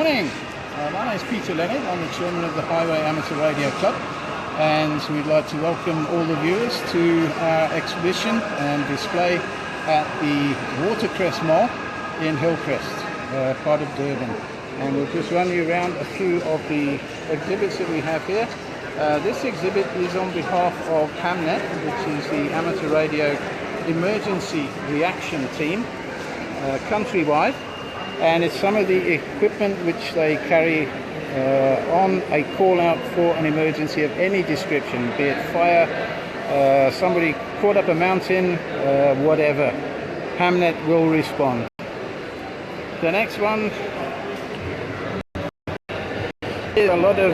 morning. My name is Peter Leonard. I'm the chairman of the Highway Amateur Radio Club, and we'd like to welcome all the viewers to our exhibition and display at the Watercrest Mall in Hillcrest, part of Durban. And we'll just run you around a few of the exhibits that we have here. This exhibit is on behalf of Hamnet, which is the Amateur Radio Emergency Reaction Team, countrywide. And it's some of the equipment which they carry on a call out for an emergency of any description, be it fire, somebody caught up a mountain, whatever. Hamnet will respond. The next one is a lot of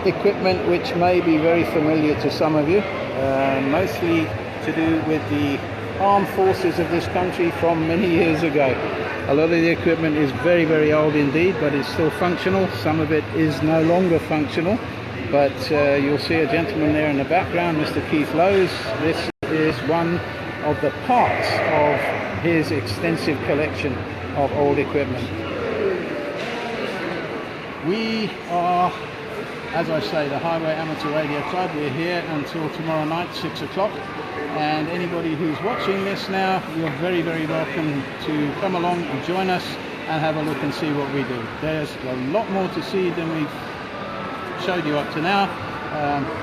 equipment which may be very familiar to some of you, mostly to do with the armed forces of this country from many years ago. A lot of the equipment is very, very old indeed, but it's still functional. Some of it is no longer functional, but you'll see a gentleman there in the background, Mr. Keith Lowes. This is one of the parts of his extensive collection of old equipment. We are, as I say, the Highway Amateur Radio Club. We're here until tomorrow night, 6 o'clock. And anybody who's watching this now, you're very, very welcome to come along and join us and have a look and see what we do. There's a lot more to see than we've showed you up to now.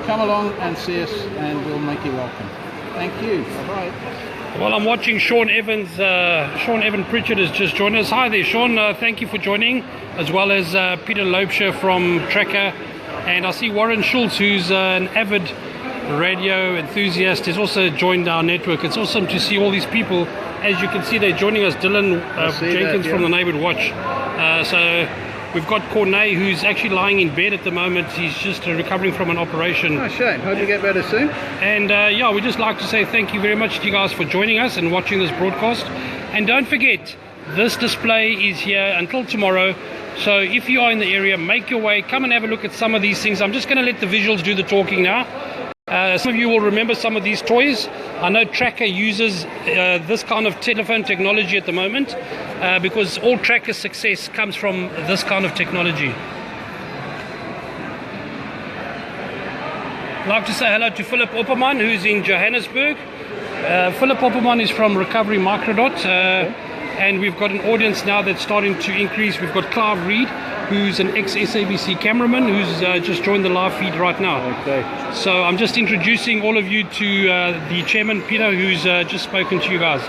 Come along and see us and we'll make you welcome. Thank you. Bye-bye. Well, I'm watching Sean Evans. Sean Evan Pritchard has just joined us. Hi there, Sean. Thank you for joining, as well as Peter Loebscher from Trekker. And I see Warren Schultz, who's an avid radio enthusiast, has also joined our network. It's awesome to see all these people. As you can see, they're joining us. Dylan Jenkins from the Neighbourhood Watch. So we've got Cornay, who's actually lying in bed at the moment. He's just recovering from an operation. Oh, shame. Hope you get better soon. And yeah, we'd just like to say thank you very much to you guys for joining us and watching this broadcast. And don't forget, this display is here until tomorrow. So if you are in the area, make your way, come and have a look at some of these things. I'm just going to let the visuals do the talking now. Some of you will remember some of these toys. I know Trekker uses this kind of telephone technology at the moment because all Trekker's success comes from this kind of technology. I'd like to say hello to Philip Opperman, who's in Johannesburg. Philip Opperman is from Recovery Microdot, and we've got an audience now that's starting to increase. We've got Clive Reed, who's an ex-SABC cameraman, who's just joined the live feed right now. Okay. So I'm just introducing all of you to the chairman, Peter, who's just spoken to you guys.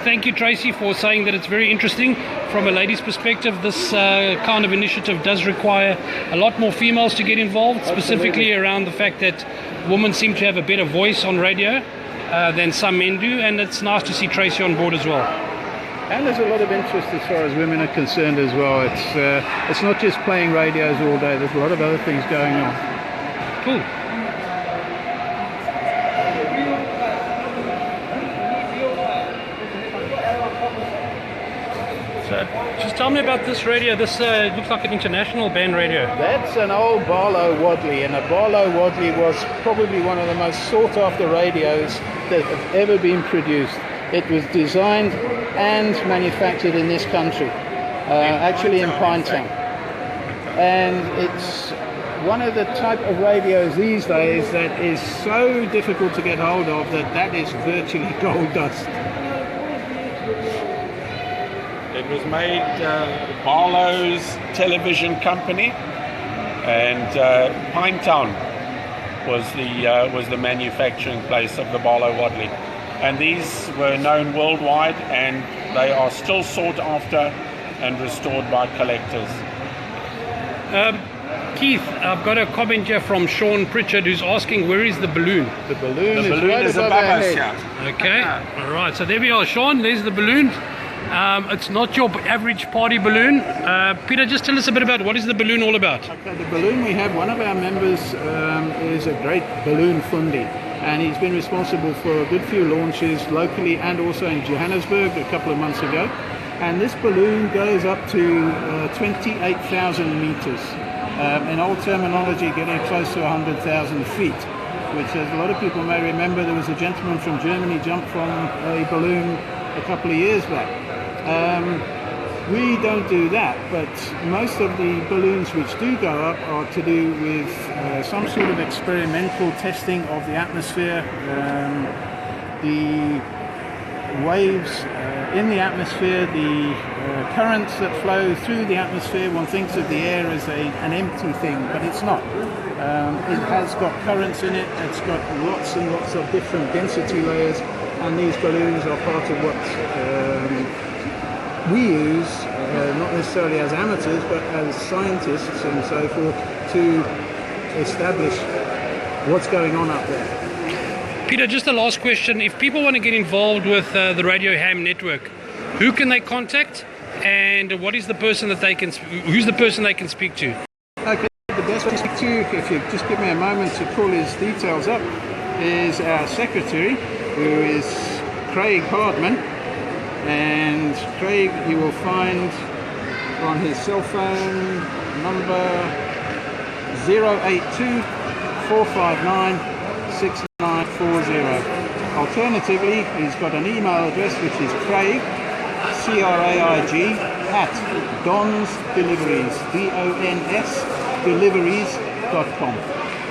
Thank you, Tracy, for saying that it's very interesting from a lady's perspective. This kind of initiative does require a lot more females to get involved, specifically around the fact that women seem to have a better voice on radio than some men do, and it's nice to see Tracy on board as well. And there's a lot of interest as far as women are concerned as well. It's not just playing radios all day. There's a lot of other things going on. Cool. So, just tell me about this radio. This looks like an international band radio. That's an old Barlow Wadley, and a Barlow Wadley was probably one of the most sought after radios that have ever been produced. It was designed and manufactured in this country, actually in Pinetown. And it's one of the type of radios these days that is so difficult to get hold of that is virtually gold dust. It was made Barlow's television company, and Pinetown was the manufacturing place of the Barlow Wadley. And these were known worldwide, and they are still sought after and restored by collectors. Keith, I've got a comment here from Sean Pritchard, who's asking, where is the balloon? The balloon is right above us here. Okay, all right, so there we are, Sean, there's the balloon. It's not your average party balloon. Peter, just tell us a bit about what is the balloon all about? Okay, the balloon we have, one of our members is a great balloon fundi, and he's been responsible for a good few launches locally and also in Johannesburg a couple of months ago. And this balloon goes up to 28,000 meters. In old terminology, getting close to 100,000 feet, which, as a lot of people may remember, there was a gentleman from Germany jumped from a balloon a couple of years back. We don't do that, but most of the balloons which do go up are to do with some sort of experimental testing of the atmosphere, the waves in the atmosphere, the currents that flow through the atmosphere. One thinks of the air as an empty thing, but it's not. It has got currents in it, it's got lots and lots of different density layers, and these balloons are part of what we use, not necessarily as amateurs, but as scientists and so forth, to establish what's going on up there. Peter, just the last question. If people want to get involved with the Radio Ham network, who can they contact, and what is the person that they can, who's the person they can speak to? Okay, the best way to speak to, if you just give me a moment to pull his details up, is our secretary, who is Craig Hardman. And Craig, you will find on his cell phone number 082 459 6940. Alternatively, he's got an email address which is Craig, CRAIG, at Don's Deliveries, DONS Deliveries.com.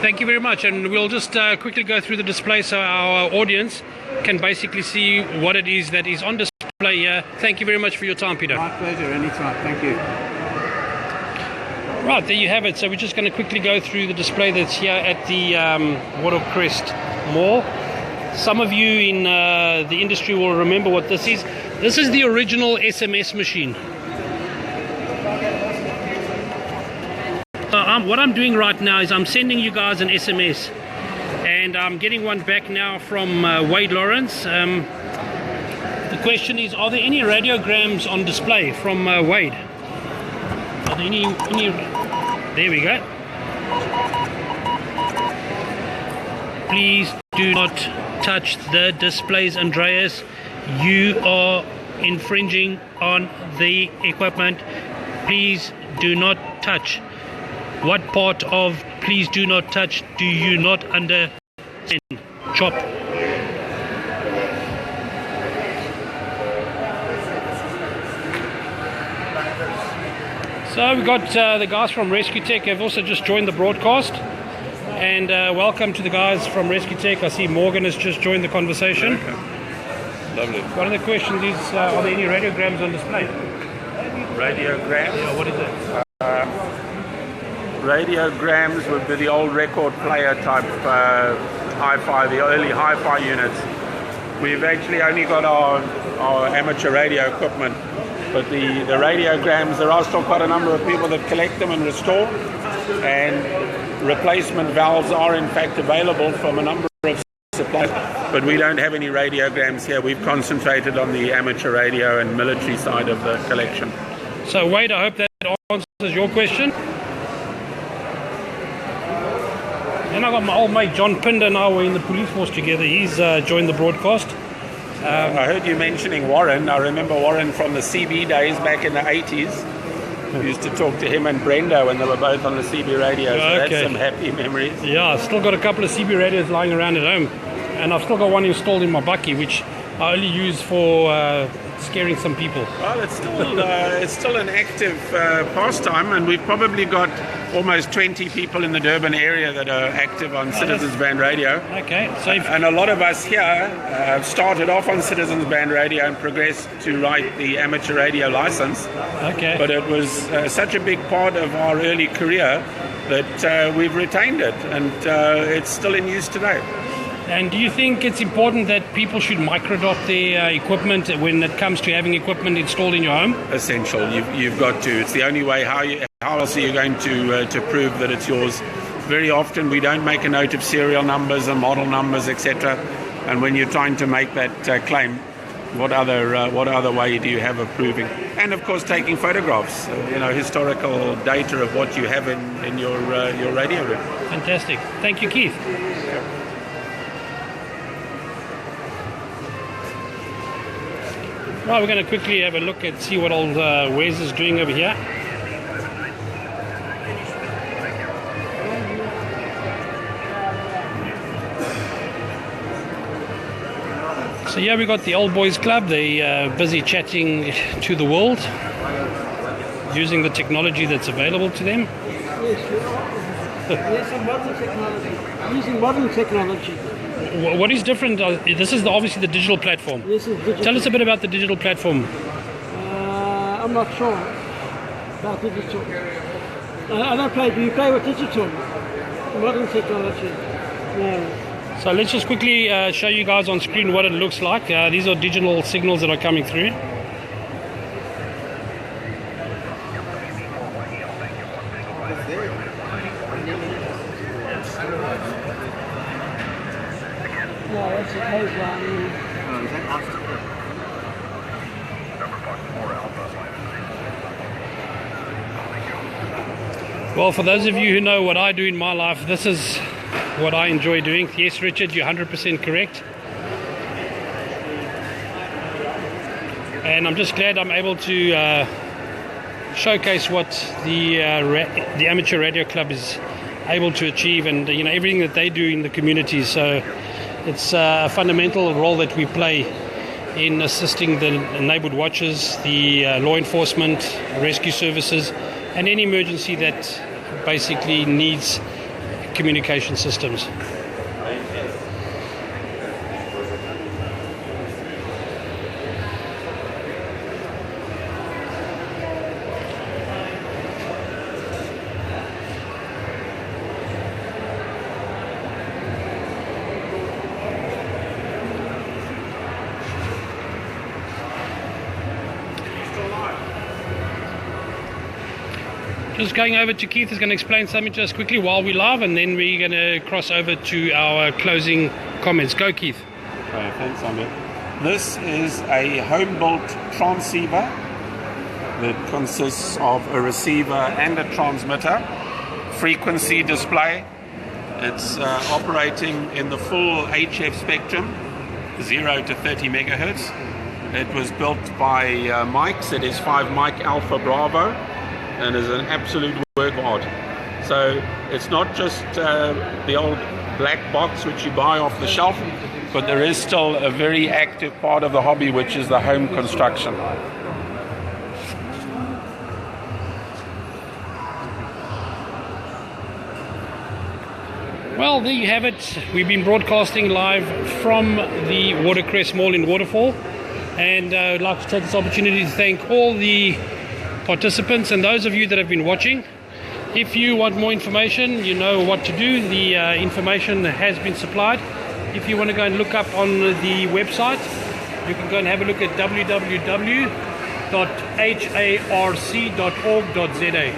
Thank you very much, and we'll just quickly go through the display so our audience can basically see what it is that is on display here. Thank you very much for your time, Peter. My pleasure, anytime. Thank you. Right, there you have it. So we're just going to quickly go through the display that's here at the Watercrest Mall. Some of you in the industry will remember what this is. This is the original SMS machine. What I'm doing right now is I'm sending you guys an SMS, and I'm getting one back now from Wade Lawrence. The question is, are there any radiograms on display from Wade? Are there any? There we go. Please do not touch the displays, Andreas. You are infringing on the equipment. Please do not touch. What part of please do not touch do you not understand? Chop. So we've got the guys from Rescue Tech have also just joined the broadcast. And welcome to the guys from Rescue Tech. I see Morgan has just joined the conversation. Okay. Lovely. One of the questions is, are there any radiograms on display? Radiograms? Yeah, what is it? Radiograms would be the old record player type hi-fi, the early hi-fi units. We've actually only got our amateur radio equipment, but the radiograms, there are still quite a number of people that collect them and restore, and replacement valves are in fact available from a number of suppliers, but we don't have any radiograms here. We've concentrated on the amateur radio and military side of the collection. So Wade, I hope that answers your question. And I got my old mate John Pinder now. We're in the police force together. He's joined the broadcast. I heard you mentioning Warren. I remember Warren from the CB days back in the 80s. We used to talk to him and Brenda when they were both on the CB radio. So Okay. that's some happy memories. Yeah, I've still got a couple of CB radios lying around at home. And I've still got one installed in my bucky, which I only use for scaring some people. Well, it's still an active pastime, and we've probably got almost 20 people in the Durban area that are active on Citizens Band Radio. Okay, so if, And a lot of us here started off on Citizens Band Radio and progressed to write the amateur radio license. okay. But it was such a big part of our early career that we've retained it, and it's still in use today. And do you think it's important that people should microdot their equipment when it comes to having equipment installed in your home? Essential. You've got to. It's the only way. How else are you going to prove that it's yours? Very often we don't make a note of serial numbers and model numbers, etc. And when you're trying to make that claim, what other way do you have of proving? And of course, taking photographs. Historical data of what you have in your radio room. Fantastic. Thank you, Keith. Right, we're going to quickly have a look and see what old Wes is doing over here. So yeah, we got the old boys club. They busy chatting to the world using the technology that's available to them. Yes, modern technology. Using modern technology. What is different? This is obviously the digital platform. This is digital. Tell us a bit about the digital platform. I'm not sure about digital. I don't play. Do you play with digital? Modern technology. No. So let's just quickly show you guys on screen what it looks like. These are digital signals that are coming through. No, that's a coastline. Well, for those of you who know what I do in my life, this is what I enjoy doing. Yes, Richard, you're 100% correct. And I'm just glad I'm able to showcase what the amateur radio club is able to achieve, and everything that they do in the community. So it's a fundamental role that we play in assisting the neighborhood watchers, the law enforcement, rescue services, and any emergency that basically needs communication systems. Just going over to Keith is going to explain something to us quickly while we're live, and then we're going to cross over to our closing comments. Go, Keith. Okay, thanks, Amir. This is a home-built transceiver that consists of a receiver and a transmitter, frequency display. It's operating in the full HF spectrum, 0 to 30 megahertz. It was built by Mike's. It is 5 Mike Alpha Bravo, and is an absolute work of art. So it's not just the old black box which you buy off the shelf, but there is still a very active part of the hobby, which is the home construction. Well, there you have it. We've been broadcasting live from the Watercrest Mall in Waterfall, and I'd like to take this opportunity to thank all the participants and those of you that have been watching. If you want more information, you know what to do. The information has been supplied. If you want to go and look up on the website, you can go and have a look at www.harc.org.za.